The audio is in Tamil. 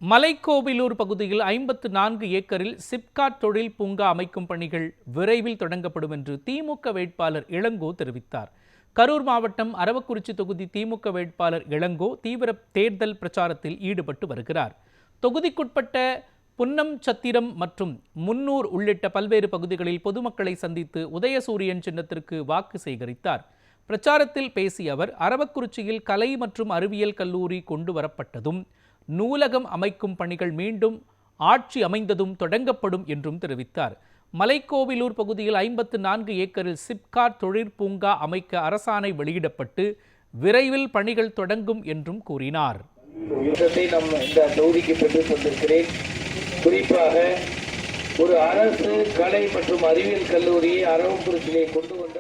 மலைக்கோவிலூர் பகுதியில் 54 ஏக்கரில் சிப்காட் தொழில் பூங்கா அமைக்கும் பணிகள் விரைவில் தொடங்கப்படும் என்று திமுக வேட்பாளர் இளங்கோ தெரிவித்தார். கரூர் மாவட்டம் அரவக்குறிச்சி தொகுதி திமுக வேட்பாளர் இளங்கோ தீவிர தேர்தல் பிரச்சாரத்தில் ஈடுபட்டு வருகிறார். தொகுதிக்குட்பட்ட புன்னம் சத்திரம் மற்றும் முன்னூர் உள்ளிட்ட பல்வேறு பகுதிகளில் பொதுமக்களை சந்தித்து உதயசூரியன் சின்னத்திற்கு வாக்கு சேகரித்தார். பிரச்சாரத்தில் பேசிய அவர், அரவக்குறிச்சியில் கலை மற்றும் அறிவியல் கல்லூரி கொண்டு வரப்பட்டதும், நூலகம் அமைக்கும் பணிகள் மீண்டும் ஆட்சி அமைந்ததும் தொடங்கப்படும் என்றும் தெரிவித்தார். மலைக்கோவிலூர் பகுதியில் 54 ஏக்கரில் சிப்காட் தொழிற்பூங்கா அமைக்க அரசாணை வெளியிடப்பட்டு விரைவில் பணிகள் தொடங்கும் என்றும் கூறினார். இந்த தொகுதிக்கு பெற்றுத் தந்திருக்கிறேன். குறிப்பாக ஒரு அரசு கலை மற்றும் அறிவியல் கல்லூரியை அரவக்குறிச்சியிலே கொண்டு வந்த